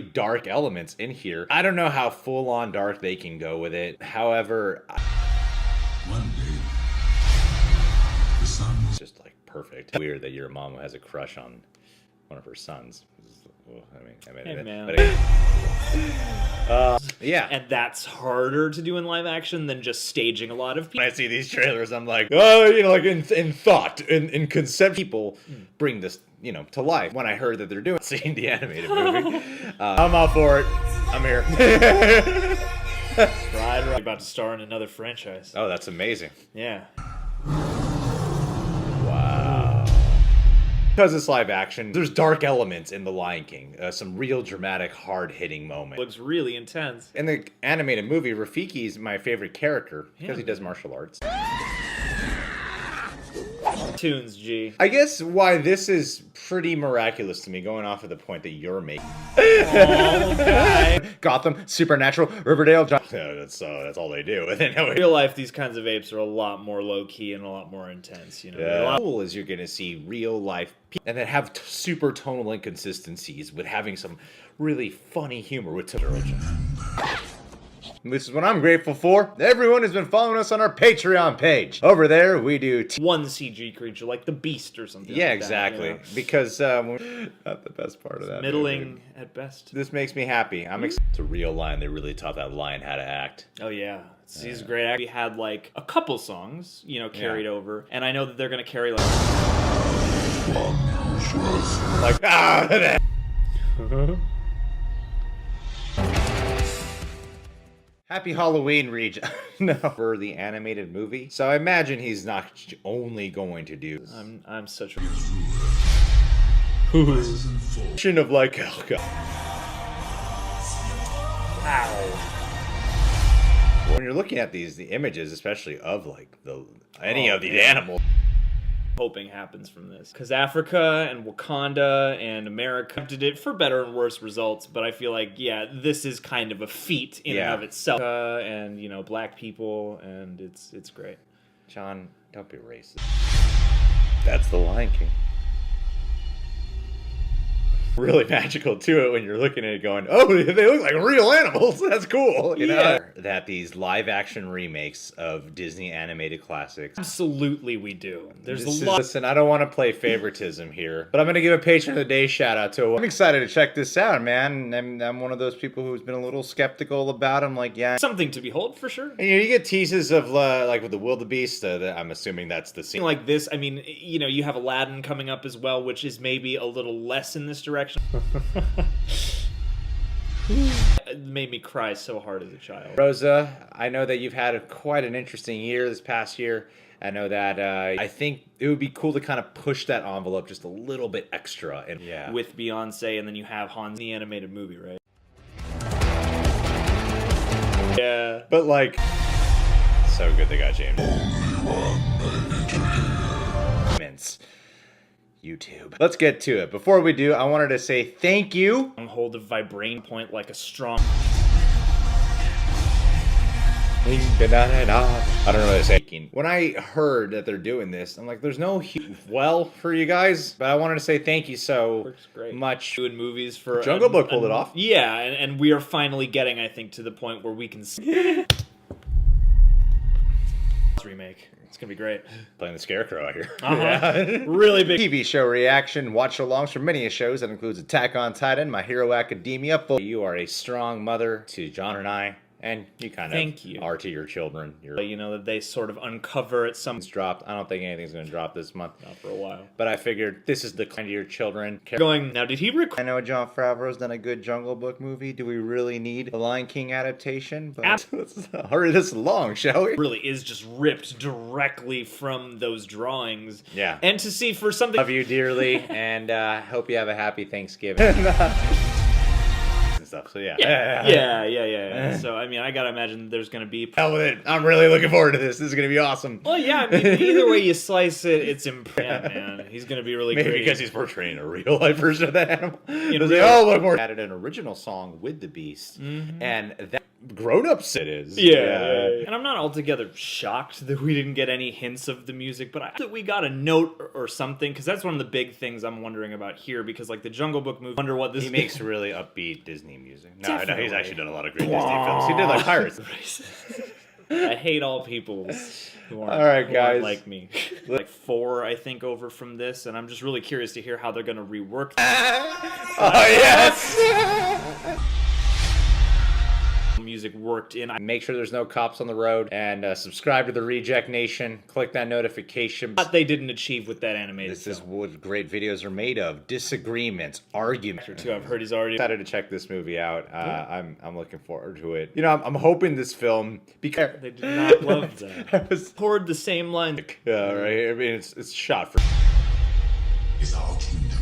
dark elements in here. I don't know how full on dark they can go with it. However, one day, the sun it's just like perfect. Weird that your mom has a crush on one of her sons. Hey, man. Yeah. And that's harder to do in live action than just staging a lot of people. When I see these trailers, I'm like, oh, you know, like in thought, in concept, people bring this, you know, to life. When I heard that they're doing seeing the animated movie, I'm all for it. I'm here. Right, about to star in another franchise. Oh, that's amazing. Yeah. Wow. Because it's live action, there's dark elements in The Lion King. Some real dramatic, hard-hitting moments. Looks really intense. In the animated movie, Rafiki's my favorite character because he does martial arts. Tunes, G. I guess why this is pretty miraculous to me, going off of the point that you're making. Oh, Gotham, Supernatural, Riverdale. That's all they do. And then in real life, these kinds of apes are a lot more low-key and a lot more intense, you know? Yeah. Cool is you're going to see real life people and then have super tonal inconsistencies with having some really funny humor with This is what I'm grateful for. Everyone has been following us on our Patreon page. Over there, we do one CG creature, like the Beast or something. Yeah, like exactly. That, you know? Because not the best part of that. Middling movie. at best. This makes me happy. I'm excited. It's a real lion. They really taught that lion how to act. Oh yeah, he's great. We had like a couple songs, you know, carried over, and I know that they're gonna carry like Happy Halloween, region. No, for the animated movie. So I imagine he's not only going to do. I'm such a of like, oh god. Wow. When you're looking at the images, especially of like any of these animals. Hoping happens from this, because Africa and Wakanda and America did it for better and worse results, but I feel like, yeah, this is kind of a feat in and of itself, and you know, black people, and it's great. John, don't be racist. That's the Lion King. Really magical to it when you're looking at it going, oh, they look like real animals. That's cool. You know? That these live action remakes of Disney animated classics. Absolutely we do. There's a lot. Listen, I don't want to play favoritism here, but I'm going to give a Patron of the Day shout out to. I'm excited to check this out, man. I'm one of those people who's been a little skeptical about them. Like, yeah. Something to behold for sure. And, you know, you get teases of like with the wildebeest. I'm assuming that's the scene. Like this, I mean, you know, you have Aladdin coming up as well, which is maybe a little less in this direction. It made me cry so hard as a child. Rosa, I know that you've had quite an interesting year this past year. I know that I think it would be cool to kind of push that envelope just a little bit extra. And with Beyonce, and then you have Hans, the animated movie, right? Yeah. But like, so good they got James. YouTube. Let's get to it. Before we do, I wanted to say thank you. Hold a vibrating point like a strong. I don't know what to say. When I heard that they're doing this, I'm like, there's no well for you guys, but I wanted to say thank you so much. Doing movies for Jungle Book pulled it off. Yeah, and we are finally getting, I think, to the point where we can see remake. It's gonna be great. Playing the Scarecrow out here. Really big TV show reaction, watch-alongs from many shows that includes Attack on Titan, My Hero Academia. You are a strong mother to John and I, and you kind of are to your children. You know, that they sort of uncover at some dropped. I don't think anything's going to drop this month. Not for a while. But I figured this is the kind of your children. Going, now did he record? I know Jon Favreau's done a good Jungle Book movie. Do we really need the Lion King adaptation? But let's hurry this along, shall we? It really is just ripped directly from those drawings. Yeah. And to see for something. Love you dearly, and hope you have a happy Thanksgiving. Stuff. So yeah. So I mean, I gotta imagine there's gonna be. Hell with it! I'm really looking forward to this. This is gonna be awesome. Well, yeah. I mean, either way you slice it, it's man. He's gonna be really maybe because he's portraying a real life version of that animal. They all look more. Added an original song with the Beast, and that grown-ups it is. Yeah. And I'm not altogether shocked that we didn't get any hints of the music, but I hope that we got a note or something, because that's one of the big things I'm wondering about here, because like the Jungle Book movie, wonder what this He makes really upbeat Disney music. No, Definitely. he's actually done a lot of great Disney films. He did like Pirates. I hate all people who aren't, All right, who aren't guys. like me. Like 4, I think, over from this, and I'm just really curious to hear how they're going to rework Oh, yes! music worked in. Make sure there's no cops on the road, and subscribe to the Reject Nation. Click that notification. What they didn't achieve with that animated This is film. what great videos are made of. Disagreements, arguments. Too, I've heard he's already Excited to check this movie out. I'm looking forward to it. You know, I'm hoping this film because They did not love that. I was Poured the same line. right. I mean, it's shot for Is our kingdom.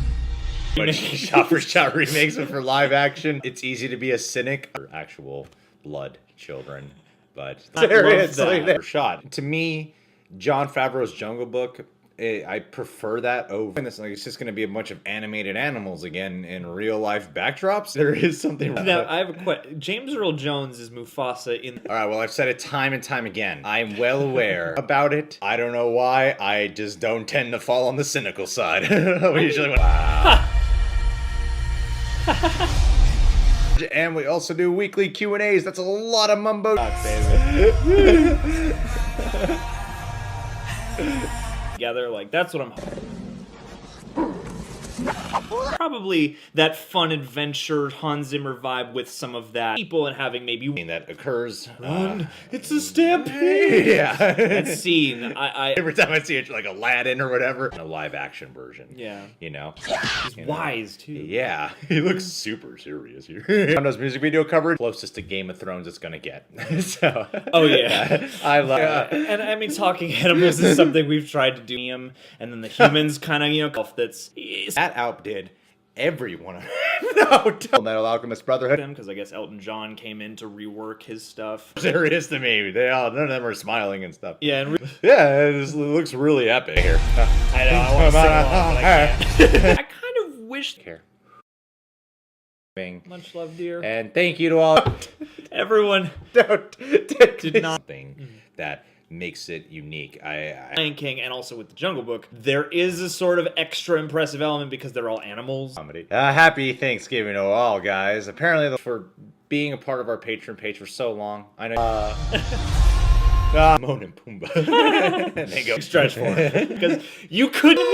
but shot for shot remakes, but for live action, it's easy to be a cynic for actual blood children. But I love seriously, that. they're shot. To me, Jon Favreau's Jungle Book, I prefer that over this. Like, it's just going to be a bunch of animated animals again in real life backdrops. There is something wrong. Now, I have a question. James Earl Jones is Mufasa in... All right, well, I've said it time and time again. I'm well aware about it. I don't know why. I just don't tend to fall on the cynical side. We usually wow. And we also do weekly Q&As. That's a lot of mumbo. Together, like, that's what I'm... Probably that fun adventure Hans Zimmer vibe with some of that people and having maybe That occurs. it's a stampede. Yeah. That scene, I Every time I see it, like Aladdin or whatever, in a live action version. Yeah. You know? he's wise too. Yeah, he looks super serious here. On those music video coverage, closest to Game of Thrones it's gonna get. So, Oh yeah. I love. And I mean, talking animals is something we've tried to do, and then the humans kind of, you know, that's That outdid every one of them. No, don't. Metal Alchemist Brotherhood. because I guess Elton John came in to rework his stuff. Serious to me. None of them are smiling and stuff. Yeah, and Yeah, it looks really epic here. I know I want to sing along, but I can't. I kind of wish. Care. Much love, dear. And thank you to all. Everyone Did not- something that makes it unique. Lion King and also with the Jungle Book, there is a sort of extra impressive element because they're all animals. Comedy. Happy Thanksgiving to all, guys. Apparently, for being a part of our Patreon page for so long, I know. Timon and Pumbaa. And they go Stretch for it because you couldn't.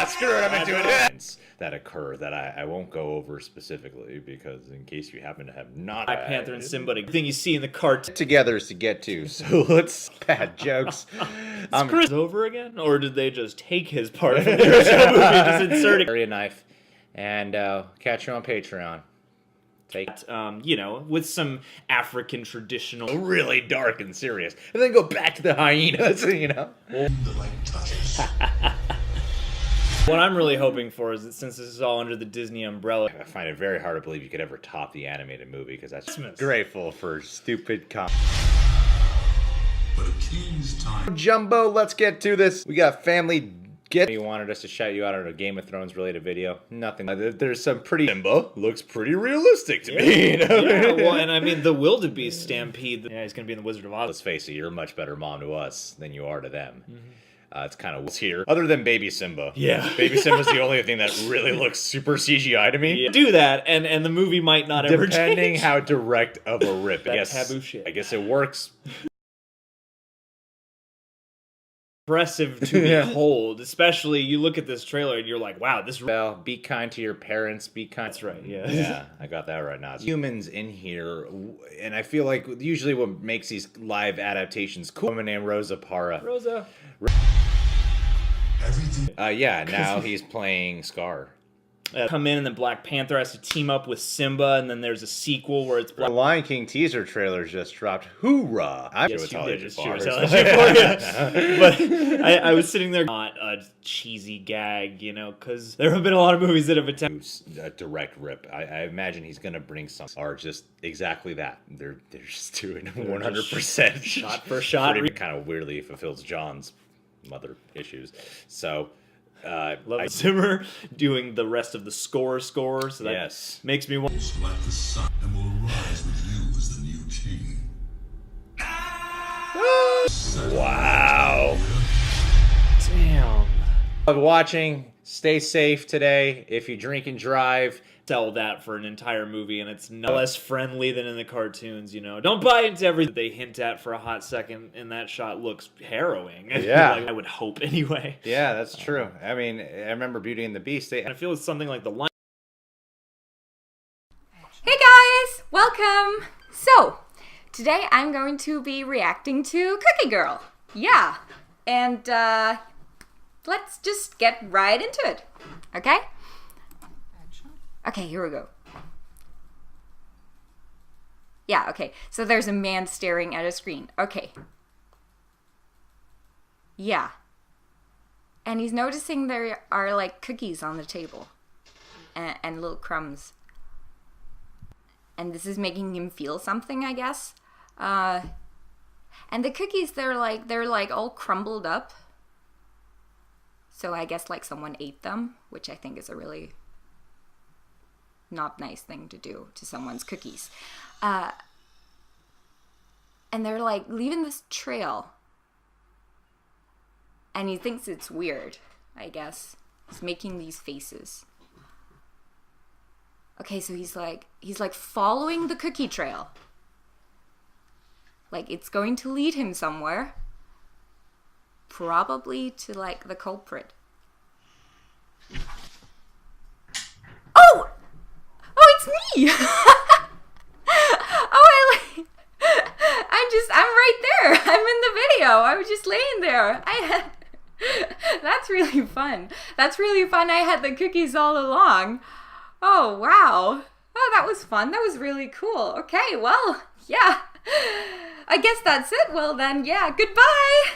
Screw it, I'm into it. That occur that I won't go over specifically because in case you happen to have not Black Panther and Simba, the thing you see in the cartoon. together is to get to. So let's bad jokes. Is Chris over again, or did they just take his part from the original movie and just insert it? Carry a knife and catch you on Patreon. Take You know, with some African traditional. really dark and serious, and then go back to the hyenas. You know. The light touches. What I'm really hoping for is that since this is all under the Disney umbrella, I find it very hard to believe you could ever top the animated movie because that's Christmas. grateful for stupid com. But a king's time. Jumbo, let's get to this. We got family. You wanted us to shout you out on a Game of Thrones related video. Nothing. There's some pretty. Simba looks pretty realistic to me. You know? yeah, well, and I mean the wildebeest stampede. Yeah, he's gonna be in the Wizard of Oz. Let's face it, you're a much better mom to us than you are to them. It's kind of what's here. Other than Baby Simba. Yeah. Baby Simba's the only thing that really looks super CGI to me. Yeah. Do that, and the movie might not ever Depending change. how direct of a rip. That taboo shit. I guess it works. Impressive to behold, especially you look at this trailer and you're like, wow, this. Well, be kind to your parents. Be kind. That's right. Yeah. Yeah, I got that right now. Humans in here, and I feel like usually what makes these live adaptations cool. A woman named Rosa Parra. Rosa. Everything. Yeah, now he's playing Scar. Come in and then Black Panther has to team up with Simba, and then there's a sequel where it's The Black. Lion King teaser trailer just dropped. Hoorah! Yes, you did. She was But I was sitting there, not a cheesy gag, you know, because there have been a lot of movies that have attempted. A direct rip. I imagine he's gonna bring some. Are just exactly that. They're just doing 100% shot for shot. Kind of weirdly fulfills John's mother issues. So. Love Zimmer doing the rest of the score, so that Yes. makes me want. Like the sun and will rise with you as the new king. Wow. Damn. Watching. Stay safe today. If you drink and drive, Sell that for an entire movie, and it's no less friendly than in the cartoons, you know. Don't buy into everything they hint at for a hot second, and that shot looks harrowing. Yeah. Like, I would hope anyway. Yeah, that's true. I mean, I remember Beauty and the Beast. And I feel it's something like the line. Hey guys, welcome! So, today I'm going to be reacting to Cookie Girl. Yeah, and let's just get right into it, okay? Okay, here we go. Yeah, okay, so there's a man staring at a screen. Okay. Yeah. And he's noticing there are like cookies on the table and little crumbs. And this is making him feel something, I guess. And the cookies, they're like all crumbled up. So I guess like someone ate them, which I think is a really not nice thing to do to someone's cookies. And they're like leaving this trail. And he thinks it's weird, I guess. He's making these faces. Okay, so he's like following the cookie trail. Like it's going to lead him somewhere. Probably to like the culprit. Oh! Oh, it's me! I'm right there. I'm in the video. I was just laying there. That's really fun. That's really fun. I had the cookies all along. Oh, wow. Oh, that was fun. That was really cool. Okay, well, yeah. I guess that's it. Well then, yeah, goodbye.